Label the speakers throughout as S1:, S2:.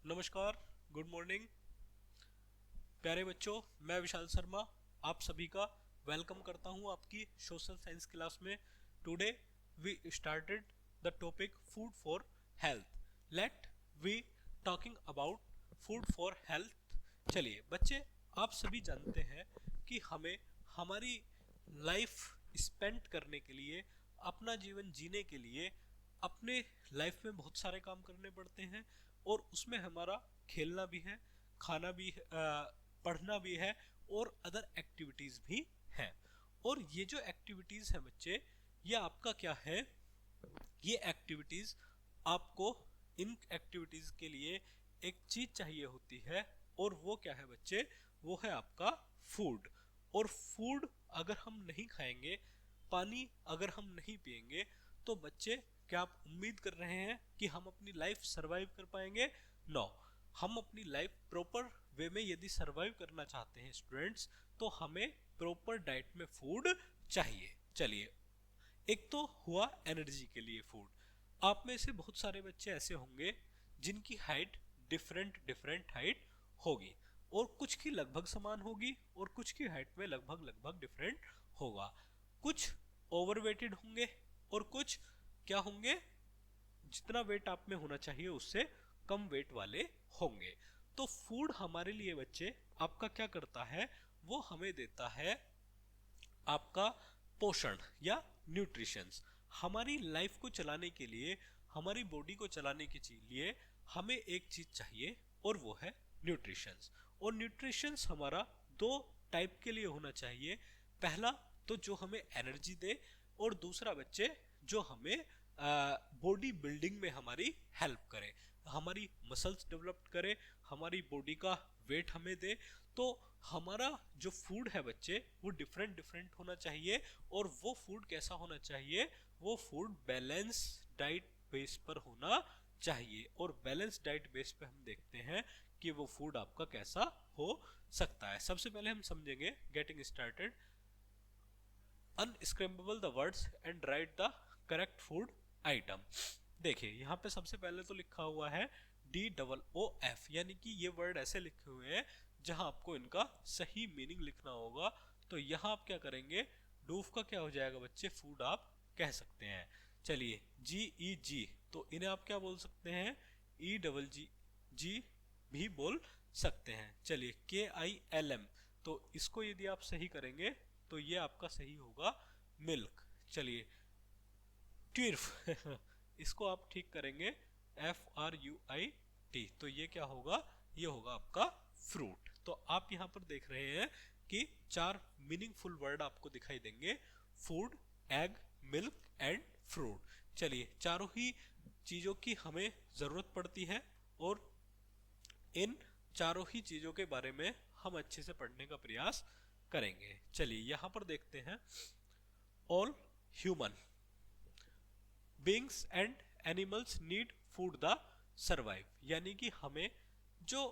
S1: नमस्कार, good morning प्यारे बच्चों। मैं विशाल शर्मा आप सभी का वेलकम करता हूं आपकी सोशल साइंस क्लास में। Today we started the topic food for health. Let we talking about food for health. चलिए बच्चे, आप सभी जानते हैं कि हमें हमारी लाइफ स्पेंड करने के लिए, अपना जीवन जीने के लिए अपने लाइफ में बहुत सारे काम करने पड़ते हैं, और उसमें हमारा खेलना भी है, खाना भी है, पढ़ना भी है, और अदर एक्टिविटीज भी हैं। और ये जो एक्टिविटीज है बच्चे, ये आपका क्या है, ये एक्टिविटीज आपको, इन एक्टिविटीज के लिए एक चीज चाहिए होती है, और वो क्या है बच्चे, वो है आपका फूड। और फूड अगर हम नहीं खाएंगे, पानी अगर हम नहीं पिएंगे, तो बच्चे क्या आप उम्मीद कर रहे हैं कि हम अपनी लाइफ सरवाइव कर पाएंगे? नो। हम अपनी लाइफ प्रॉपर वे में यदि सरवाइव करना चाहते हैं स्टूडेंट्स, तो हमें प्रॉपर डाइट में फूड चाहिए। चलिए, एक तो हुआ एनर्जी के लिए फूड। आप में से बहुत सारे बच्चे ऐसे होंगे जिनकी हाइट डिफरेंट डिफरेंट हाइट होगी, और कुछ की लगभग समान होगी और कुछ की हाइट में लगभग लगभग डिफरेंट होगा। कुछ ओवरवेटेड होंगे और कुछ क्या होंगे, जितना वेट आप में होना चाहिए उससे कम वेट वाले होंगे। तो फूड हमारे लिए बच्चे आपका क्या करता है, वो हमें देता है आपका पोषण या न्यूट्रिशंस। हमारी लाइफ को चलाने के लिए, हमारी बॉडी को चलाने के लिए हमें एक चीज चाहिए, और वो है न्यूट्रिशंस। और न्यूट्रिशंस हमारा दो टाइप के लिए होना चाहिए। पहला तो जो हमें एनर्जी दे, और दूसरा बच्चे जो हमें बॉडी बिल्डिंग में हमारी हेल्प करे, हमारी मसल्स डेवलप करे, हमारी बॉडी का वेट हमें दे। तो हमारा जो फूड है बच्चे, वो डिफरेंट डिफरेंट होना चाहिए। और वो फूड कैसा होना चाहिए, वो फूड बैलेंस डाइट बेस पर होना चाहिए। और बैलेंस डाइट बेस पे हम देखते हैं कि वो फूड आपका कैसा हो सकता है। सबसे पहले हम समझेंगे, getting started, unscramble the words and right the correct food item. देखिए यहाँ पे सबसे पहले तो लिखा हुआ है DOOF, यानी कि ये वर्ड ऐसे लिखे हुए हैं जहां आपको इनका सही मीनिंग लिखना होगा। तो यहाँ आप क्या करेंगे, डूफ का क्या हो जाएगा बच्चे, फूड आप कह सकते हैं। चलिए, GEG, तो इन्हें आप क्या बोल सकते हैं, EGG भी बोल सकते हैं। चलिए, KILM, तो इसको यदि आप सही करेंगे तो ये आपका सही होगा मिल्क। चलिए, ट्विर्फ इसको आप ठीक करेंगे FRUIT, तो ये क्या होगा, ये होगा आपका फ्रूट। तो आप यहाँ पर देख रहे हैं कि चार मीनिंगफुल वर्ड आपको दिखाई देंगे, food, egg, milk and fruit. चलिए, चारों ही चीजों की हमें जरूरत पड़ती है, और इन चारों ही चीजों के बारे में हम अच्छे से पढ़ने का प्रयास करेंगे। चलिए यहाँ पर देखते हैं, all human beings and animals need food the survive, यानी कि हमें, जो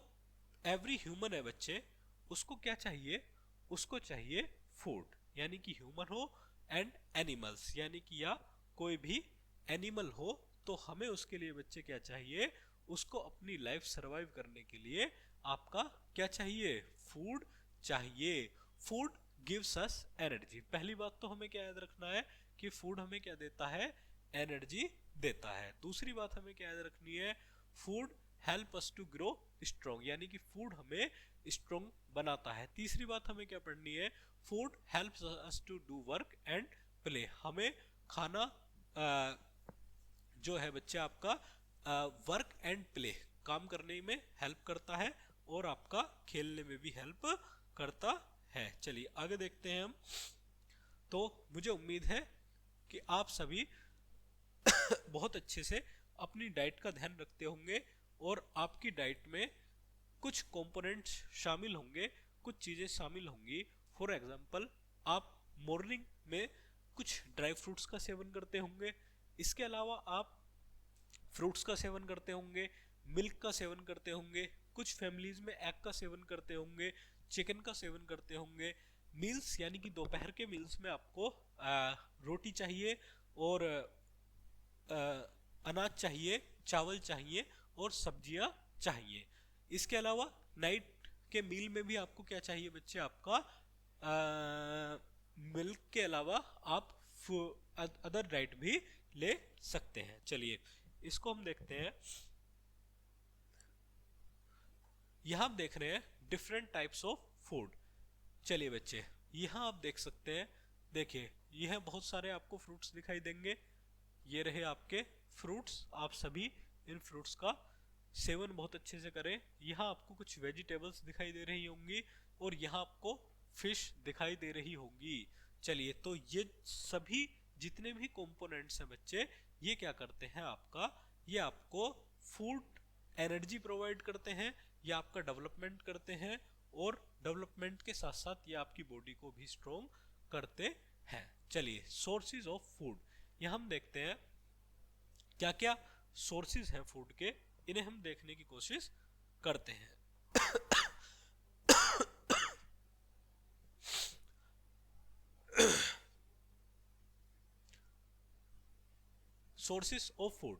S1: एवरी ह्यूमन है बच्चे, उसको क्या चाहिए, उसको चाहिए फूड। यानी कि ह्यूमन हो एंड एनिमल्स, यानी कि या कोई भी एनिमल हो, तो हमें उसके लिए बच्चे क्या चाहिए, उसको अपनी लाइफ सरवाइव करने के लिए आपका क्या चाहिए, फूड चाहिए। Food gives us energy. पहली बात तो हमें क्या याद रखना है कि फूड हमें क्या देता है, एनर्जी देता है। दूसरी बात हमें क्या याद रखनी है, food help us to grow strong, यानी कि फूड हमें स्ट्रॉन्ग बनाता है। तीसरी बात हमें क्या पढ़नी है, food helps us to do work and play, हमें खाना जो है बच्चे आपका वर्क एंड प्ले, काम करने में हेल्प करता है, और आपका खेलने में भी हेल्प करता है। चलिए आगे देखते हैं हम। तो मुझे उम्मीद है कि आप सभी बहुत अच्छे से अपनी डाइट का ध्यान रखते होंगे, और आपकी डाइट में कुछ कंपोनेंट्स शामिल होंगे, कुछ चीज़ें शामिल होंगी। फॉर एग्जांपल, आप मॉर्निंग में कुछ ड्राई फ्रूट्स का सेवन करते होंगे, इसके अलावा आप फ्रूट्स का सेवन करते होंगे, मिल्क का सेवन करते होंगे, कुछ फैमिलीज में एग का सेवन करते होंगे, चिकन का सेवन करते होंगे। मील्स यानी कि दोपहर के मील्स में आपको रोटी चाहिए, और अनाज चाहिए, चावल चाहिए, और सब्जियां चाहिए। इसके अलावा नाइट के मील में भी आपको क्या चाहिए बच्चे, आपका मिल्क के अलावा आप अदर डाइट भी ले सकते हैं। चलिए इसको हम देखते हैं। यहां आप देख रहे हैं डिफरेंट टाइप्स ऑफ फूड। चलिए बच्चे यहाँ आप देख सकते हैं, देखिए यह बहुत सारे आपको फ्रूट्स दिखाई देंगे। ये रहे आपके फ्रूट्स, आप सभी इन फ्रूट्स का सेवन बहुत अच्छे से करें। यहाँ आपको कुछ वेजिटेबल्स दिखाई दे रही होंगी और यहाँ आपको फिश दिखाई दे रही होंगी। चलिए तो ये सभी जितने भी कंपोनेंट्स हैं बच्चे, ये क्या करते हैं आपका, ये आपको फूड एनर्जी प्रोवाइड करते हैं, ये आपका डेवलपमेंट करते हैं और डेवलपमेंट के साथ साथ ये आपकी बॉडी को भी स्ट्रॉन्ग करते हैं। चलिए सोर्सेज ऑफ फूड, यहाँ हम देखते हैं क्या क्या सोर्सेज हैं फूड के, इन्हें हम देखने की कोशिश करते हैं। Sources of food,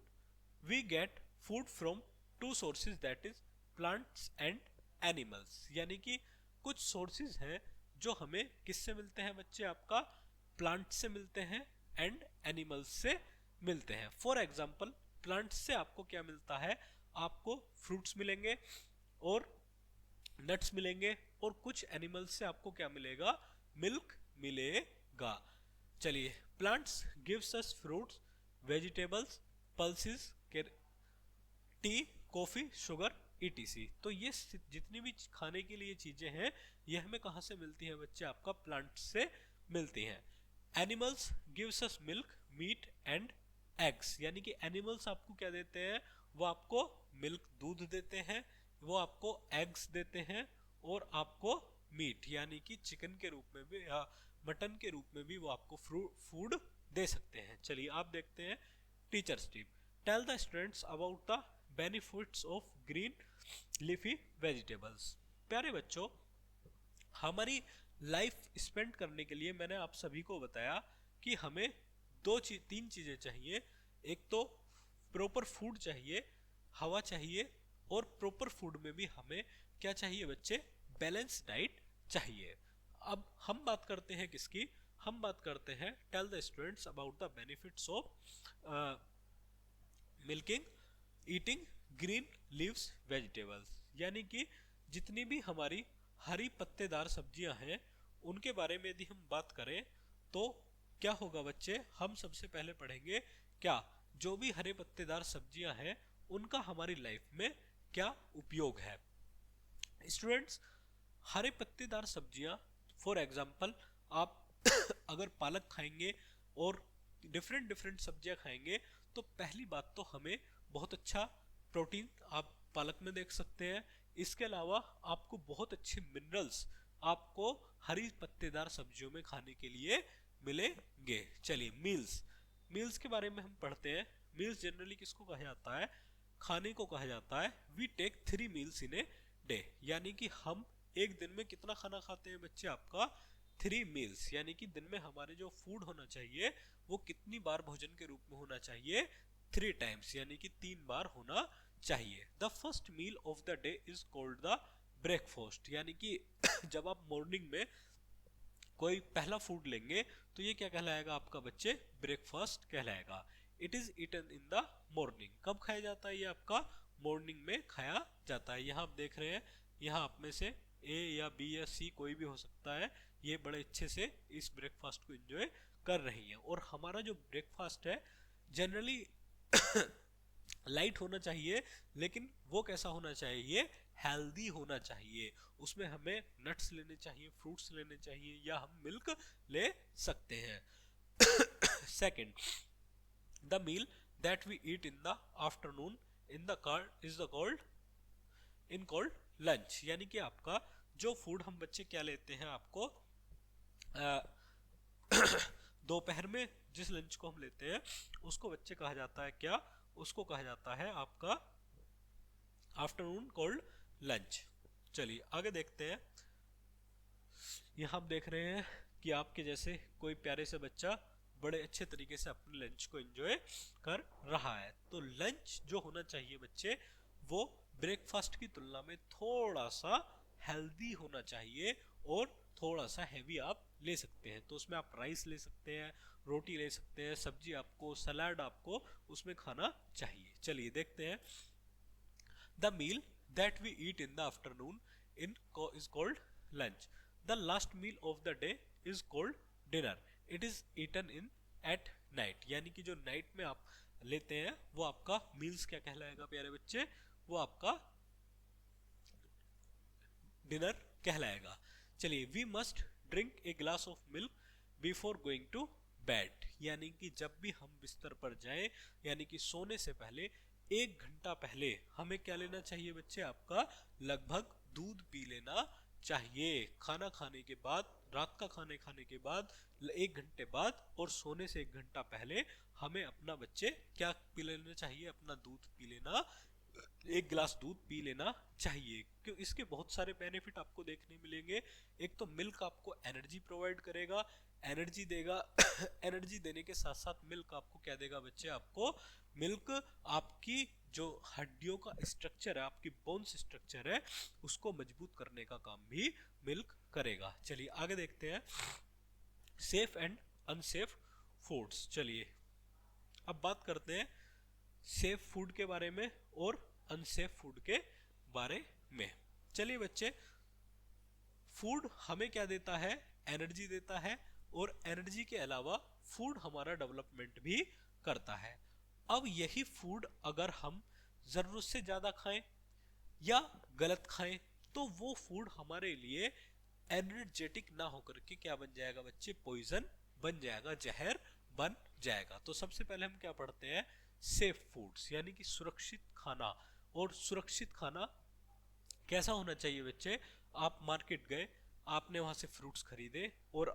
S1: we get food from two sources that is plants and animals. यानी कि कुछ सोर्सेज हैं जो हमें किससे मिलते हैं बच्चे, आपका प्लांट से मिलते हैं एंड एनिमल्स से मिलते हैं। फॉर एग्जाम्पल प्लांट्स से आपको क्या मिलता है, आपको फ्रूट्स मिलेंगे और नट्स मिलेंगे, और कुछ एनिमल्स से आपको क्या मिलेगा, मिल्क मिलेगा। चलिए plants gives us fruits, vegetables, pulses, T, coffee, sugar, etc. तो ये जितनी भी खाने के लिए चीजें हैं ये हमें कहाँ से मिलती हैं बच्चे, आपका प्लांट से मिलती हैं। Animals gives us milk, meat and eggs. यानी कि एनिमल्स आपको क्या देते हैं, वो आपको मिल्क दूध देते हैं, वो आपको एग्स देते हैं और आपको मीट यानी कि चिकन के रूप में भी या मटन के रूप में भी वो आपको फूड दे सकते हैं। चलिए आप देखते हैं teachers tip, tell the students about the benefits of green leafy vegetables. प्यारे बच्चों, हमारी लाइफ स्पेंड करने के लिए मैंने आप सभी को बताया कि हमें तीन चीजें चाहिए। एक तो प्रॉपर फूड चाहिए, हवा चाहिए, और प्रॉपर फूड में भी हमें क्या चाहिए बच्चे, बैलेंस डाइट चाहिए। अब हम बात करते हैं किसकी, हम बात करते हैं tell the students about the benefits of milking eating green leaves vegetables. यानी कि जितनी भी हमारी हरी पत्तेदार सब्जियां हैं उनके बारे में यदि हम बात करें तो क्या होगा बच्चे, हम सबसे पहले पढ़ेंगे क्या जो भी हरे पत्तेदार सब्जियां हैं उनका हमारी लाइफ में क्या उपयोग है। स्टूडेंट्स, हरे पत्तेदार सब्जियां फॉर एग्जांपल आप अगर पालक खाएंगे और डिफरेंट डिफरेंट सब्जियां खाएंगे तो पहली बात तो हमें बहुत अच्छा प्रोटीन आप पालक में देख सकते हैं। इसके अलावा आपको बहुत अच्छे मिनरल्स आपको हरी पत्तेदार सब्जियों में खाने के लिए मिलेंगे। चलिए मील्स के बारे में हम पढ़ते हैं। मील्स जनरली किसको कहा जाता है, खाने को कहा जाता है। We take 3 meals in a day, यानी कि हम एक दिन में कितना खाना खाते हैं बच्चे, आपका 3 मील्स। यानी कि दिन में हमारे जो फूड होना चाहिए वो कितनी बार भोजन के रूप में होना चाहिए, 3 टाइम्स, यानी कि 3 बार होना चाहिए। The first meal of the day is called the breakfast. यानी कि जब आप मॉर्निंग में कोई पहला फूड लेंगे तो ये क्या कहलाएगा आपका बच्चे, ब्रेकफास्ट कहलाएगा। It is eaten in the morning. कब खाया जाता है, ये आपका मॉर्निंग में खाया जाता है। यहाँ आप देख रहे हैं, यहाँ आप में से ए या बी या सी कोई भी हो सकता है, ये बड़े अच्छे से इस ब्रेकफास्ट को एंजॉय कर रही हैं। और हमारा जो ब्रेकफास्ट है जनरली लाइट होना चाहिए, लेकिन वो कैसा होना चाहिए, हेल्दी होना चाहिए। उसमें हमें नट्स लेने चाहिए, फ्रूट्स लेने चाहिए, या हम मिल्क ले सकते हैं। Second, the meal that we eat in the afternoon in the called lunch. यानी कि आपका जो फूड हम बच्चे क्या लेते हैं, आपको दोपहर में जिस लंच को हम लेते हैं उसको बच्चे कहा जाता है क्या, उसको कहा जाता है आपका आफ्टरनून कॉल्ड लंच। चलिए आगे देखते हैं। यहाँ आप देख रहे हैं कि आपके जैसे कोई प्यारे से बच्चा बड़े अच्छे तरीके से अपने लंच को एंजॉय कर रहा है। तो लंच जो होना चाहिए बच्चे वो ब्रेकफास्ट की तुलना में थोड़ा सा हेल्दी होना चाहिए और थोड़ा सा हैवी आप ले सकते हैं। तो उसमें आप राइस ले सकते हैं, रोटी ले सकते हैं, सब्जी आपको, सलाद आपको उसमें खाना चाहिए। चलिए देखते हैं। The meal that we eat in the afternoon is called lunch. The last meal of the day is called dinner. It is eaten in at night. यानी कि जो नाइट में आप लेते हैं वो आपका मील्स क्या कहलाएगा प्यारे बच्चे? वो आपका डिनर कहलाएगा। चलिए, we must drink a glass of milk before going to bed. यानी कि जब भी हम बिस्तर पर जाएं, यानी कि सोने से पहले 1 घंटा पहले हमें क्या लेना चाहिए बच्चे? आपका लगभग दूध पी लेना चाहिए। खाना खाने के बाद, रात का खाने खाने के बाद 1 घंटे बाद और सोने से 1 घंटा पहले हमें अपना बच्चे क्या पी लेना चाहिए? अपना दूध पी लेना, 1 गिलास दूध पी लेना चाहिए। क्यों? इसके बहुत सारे बेनिफिट आपको देखने मिलेंगे। एक तो मिल्क आपको एनर्जी प्रोवाइड करेगा, एनर्जी देगा। एनर्जी देने के साथ साथ मिल्क आपको क्या देगा बच्चे? आपको मिल्क आपकी जो हड्डियों का स्ट्रक्चर है, आपकी बोन्स स्ट्रक्चर है, उसको मजबूत करने का काम भी मिल्क करेगा। चलिए आगे देखते हैं। Safe and unsafe foods. चलिए अब बात करते हैं सेफ फूड के बारे में और अनसेफ फूड के बारे में। चलिए बच्चे, फूड हमें क्या देता है? एनर्जी देता है, और एनर्जी के अलावा फूड हमारा डेवलपमेंट भी करता है। अब यही फूड अगर हम जरूरत से ज्यादा खाएं या गलत खाएं तो वो फूड हमारे लिए एनर्जेटिक ना होकर के क्या बन जाएगा बच्चे? पॉइजन बन जाएगा, जहर बन जाएगा। तो सबसे पहले हम क्या पढ़ते हैं? सेफ फूड्स, यानी कि सुरक्षित खाना। और सुरक्षित खाना कैसा होना चाहिए बच्चे? आप मार्केट गए, आपने वहां से फ्रूट्स खरीदे और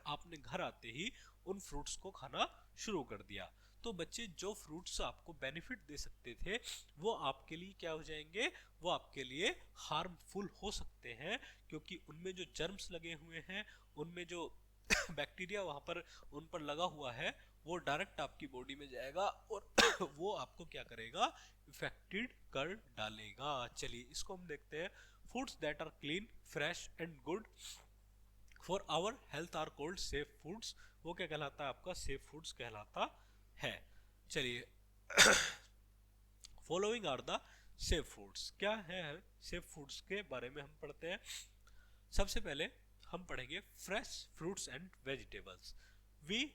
S1: आपने घर आते ही उन फ्रूट्स को खाना शुरू कर दिया, तो बच्चे जो फ्रूट्स आपको बेनिफिट दे सकते थे वो आपके लिए क्या हो जाएंगे? वो आपके लिए हार्मफुल हो सकते हैं, क्योंकि उनमें जो जर्म्स लगे हुए हैं, उनमें जो बैक्टीरिया वहां पर उन पर लगा हुआ है, वो डायरेक्ट आपकी बॉडी में जाएगा और वो आपको क्या करेगा? इफेक्टेड कर डालेगा। चलिए इसको हम देखते हैं। Foods that are clean, fresh and good for our health are called safe foods. वो क्या कहलाता है? आपका सेफ फूड्स कहलाता है। चलिए following are the safe foods. क्या है सेफ फूड्स के बारे में हम पढ़ते हैं। सबसे पहले हम पढ़ेंगे fresh fruits and vegetables. We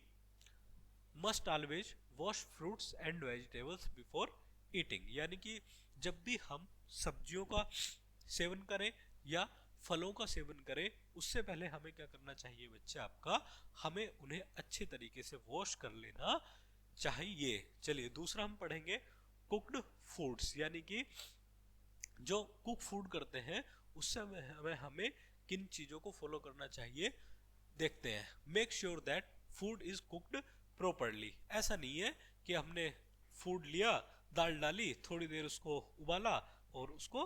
S1: must always wash fruits and vegetables before eating. यानी कि जब भी हम सब्जियों का सेवन करें या फलों का सेवन करें, उससे पहले हमें क्या करना चाहिए बच्चे? आपका हमें उन्हें अच्छे तरीके से वॉश कर लेना चाहिए। चलिए दूसरा हम पढ़ेंगे कुक्ड फूड्स, यानी कि जो कुक फूड करते हैं उससे हमें किन चीजों को फॉलो करना चाहिए देखते हैं। Make sure that food is cooked properly. ऐसा नहीं है कि हमने फूड लिया, दाल डाली, थोड़ी देर उसको उबाला और उसको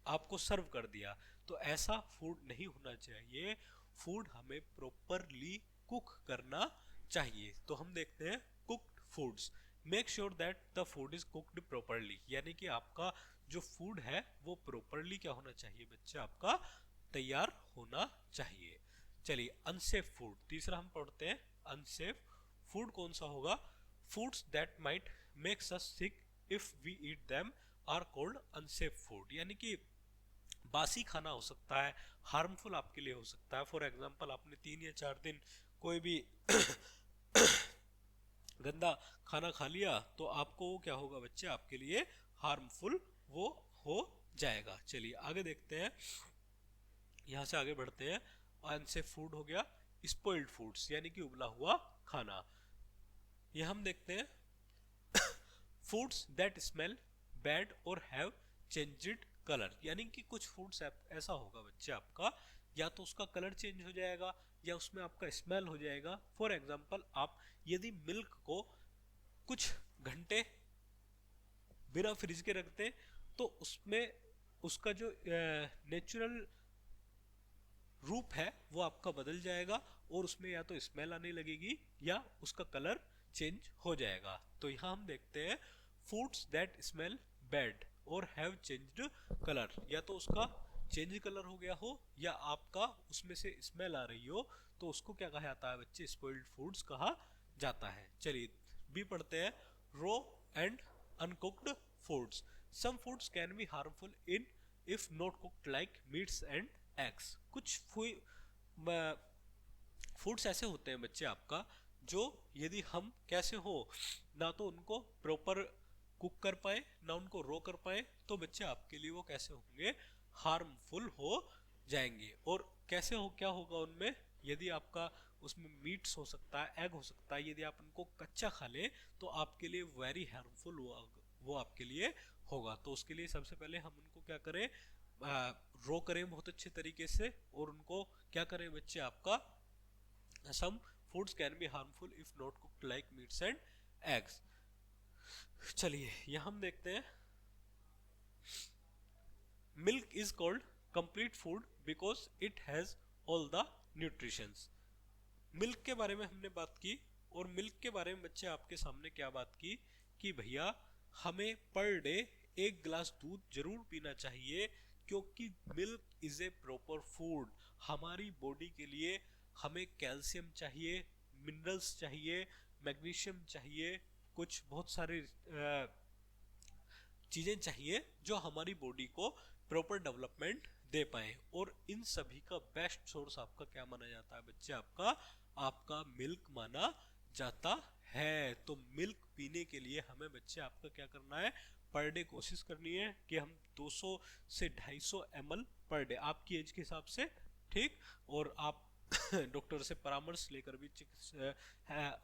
S1: आपको सर्व कर दिया, तो ऐसा फूड नहीं होना चाहिए। फूड हमें प्रॉपरली कुक करना चाहिए। तो हम देखते हैं cooked foods. Make sure that the food is cooked properly, यानी कि आपका जो फूड है वो प्रॉपरली क्या होना चाहिए बच्चे? आपका तैयार होना चाहिए। चलिए अनसेफ फूड, तीसरा हम पढ़ते हैं। अनसेफ फूड कौन सा होगा? Foods that might makes us sick if we eat them are called unsafe food. यानी कि बासी खाना हो सकता है, हार्मफुल आपके लिए हो सकता है। फॉर एग्जाम्पल, आपने 3 या 4 दिन कोई भी गंदा खाना खा लिया तो आपको वो क्या होगा बच्चे? आपके लिए हार्मफुल वो हो जाएगा। चलिए आगे देखते हैं, यहां से आगे बढ़ते हैं। अनसेफ फूड हो गया। स्पॉइल्ड फूड्स, यानी कि उबला हुआ खाना। यह हम देखते हैं फूड्स दैट स्मेल बैड और हैव चेंज्ड कलर। यानी कि कुछ फूड्स ऐसा होगा बच्चे आपका, या तो उसका कलर चेंज हो जाएगा या उसमें आपका स्मेल हो जाएगा। फॉर एग्जाम्पल, आप यदि मिल्क को कुछ घंटे बिना फ्रिज के रखते तो उसमें उसका जो नेचुरल रूप है वो आपका बदल जाएगा और उसमें या तो स्मेल आने लगेगी या उसका कलर चेंज हो जाएगा। तो यहाँ हम देखते हैं फूड्स दैट स्मेल बैड और हैव चेंज्ड कलर, या तो उसका चेंज कलर हो गया हो या आपका उसमें से स्मेल आ रही हो, तो उसको क्या कहा जाता है बच्चे, स्पॉइल्ड फूड्स कहा जाता है। चलिए बी पढ़ते हैं, raw and uncooked foods, some foods can be harmful in if not cooked like meats and eggs. कुछ फूड्स ऐसे होते हैं बच्चे आपका, जो यदि हम कैसे हो ना तो उनको प्रॉपर कुक कर पाए ना उनको रो कर पाए, तो बच्चे आपके लिए वो कैसे होंगे, हार्मफुल हो जाएंगे। और कैसे हो, क्या होगा उनमें, यदि आपका उसमें मीट्स हो सकता है, एग हो सकता है, यदि आप उनको कच्चा खा ले तो आपके लिए वेरी हार्मफुल वो आपके लिए होगा। तो उसके लिए सबसे पहले हम उनको क्या करें, रो करें बहुत अच्छे तरीके से, और उनको क्या करें बच्चे आपका, some foods can be harmful if not cooked like meats and eggs। चलिए यहाँ हम देखते हैं, milk is called complete food because it has all the nutritions. Milk के बारे में हमने बात की, और मिल्क के बारे में बच्चे आपके सामने क्या बात की कि भैया हमें पर डे 1 गिलास दूध जरूर पीना चाहिए, क्योंकि milk is a proper food. हमारी बॉडी के लिए हमें कैल्शियम चाहिए, मिनरल्स चाहिए, मैग्नीशियम चाहिए, कुछ बहुत सारे चीजें चाहिए जो हमारी बॉडी को प्रॉपर डेवलपमेंट दे पाए। और इन सभी का बेस्ट सोर्स आपका क्या माना जाता है बच्चे, आपका मिल्क माना जाता है। तो मिल्क पीने के लिए हमें बच्चे आपका क्या करना है, पर डे कोशिश करनी है कि हम 200 से 250 ml पर डे, आपकी एज के हिसाब से, ठीक। और आप डॉक्टर से परामर्श लेकर भी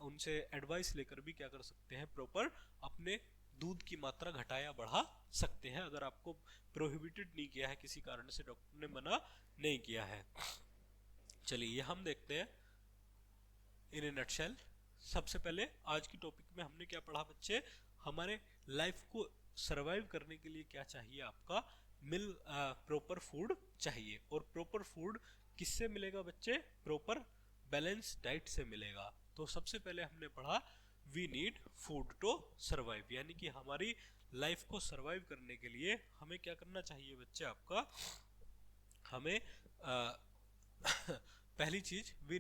S1: उनसे एडवाइस लेकर भी क्या कर सकते हैं, प्रॉपर अपने दूध की मात्रा घटाया बढ़ा सकते हैं, अगर आपको प्रोहिबिटेड नहीं किया है, किसी कारण से डॉक्टर ने मना नहीं किया है। चलिए ये हम देखते हैं इन ए नटशेल। सबसे पहले आज की टॉपिक में हमने क्या पढ़ा बच्चे, हमारे लाइफ को सरवाइव करने के लिए क्या चाहिए, आपका प्रॉपर फूड चाहिए। और प्रॉपर फूड किससे मिलेगा बच्चे, प्रॉपर बैलेंस डाइट से मिलेगा। तो सबसे पहले हमने पढ़ा we need food to survive, यानी कि हमारी लाइफ को सरवाइव करने के लिए हमें क्या करना चाहिए बच्चे आपका, हमें पहली चीज we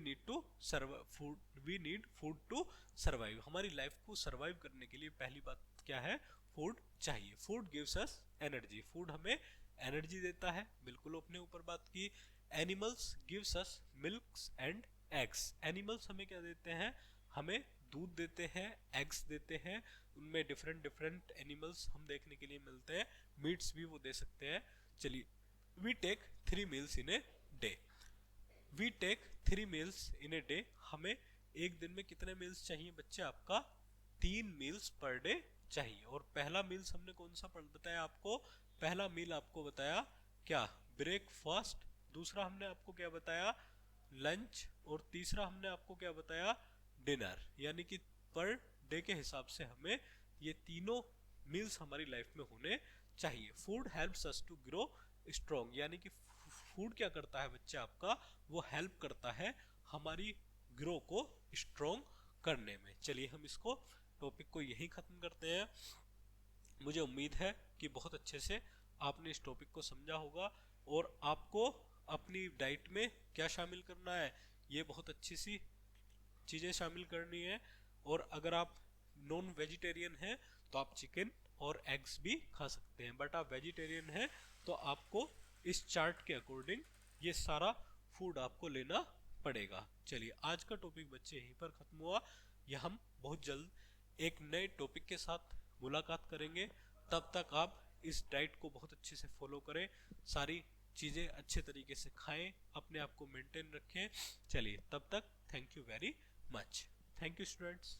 S1: need food to survive. हमारी लाइफ को सरवाइव करने के लिए पहली बात क्या है, फूड चाहिए। Food gives us energy, food हमें एनर्जी देता है, बिल्कुल अपने ऊपर बात की। Animals gives us milks and eggs, animals हमें क्या देते हैं, हमें दूध देते हैं, एग्स देते हैं, उनमें डिफरेंट डिफरेंट एनिमल्स हम देखने के लिए मिलते हैं, मीट्स भी वो दे सकते हैं। चलिए we take 3 meals in a day, we take 3 meals in a day, हमें एक दिन में कितने मील्स चाहिए बच्चे, आपका 3 मील्स पर डे चाहिए। और पहला मील्स हमने कौन सा बताया आपको, पहला मील आपको बताया क्या, ब्रेकफास्ट, दूसरा हमने आपको क्या बताया, लंच, और तीसरा हमने आपको क्या बताया, डिनर। यानी कि पर डे के हिसाब से हमें ये तीनों मील्स हमारी लाइफ में होने चाहिए। Food helps us to grow strong, यानी कि फूड क्या करता है बच्चे आपका, वो हेल्प करता है हमारी ग्रो को स्ट्रॉन्ग करने में। चलिए हम इसको टॉपिक को यहीं खत्म करते हैं। मुझे उम्मीद है कि बहुत अच्छे से आपने इस टॉपिक को समझा होगा, और आपको अपनी डाइट में क्या शामिल करना है, ये बहुत अच्छी सी चीज़ें शामिल करनी है। और अगर आप नॉन वेजिटेरियन हैं तो आप चिकन और एग्स भी खा सकते हैं, बट आप वेजिटेरियन हैं तो आपको इस चार्ट के अकॉर्डिंग ये सारा फूड आपको लेना पड़ेगा। चलिए आज का टॉपिक बच्चे यहीं पर खत्म हुआ, यह हम बहुत जल्द एक नए टॉपिक के साथ मुलाकात करेंगे। तब तक आप इस डाइट को बहुत अच्छे से फॉलो करें, सारी चीज़ें अच्छे तरीके से खाएं, अपने आप को मेंटेन रखें। चलिए तब तक thank you very much, thank you students.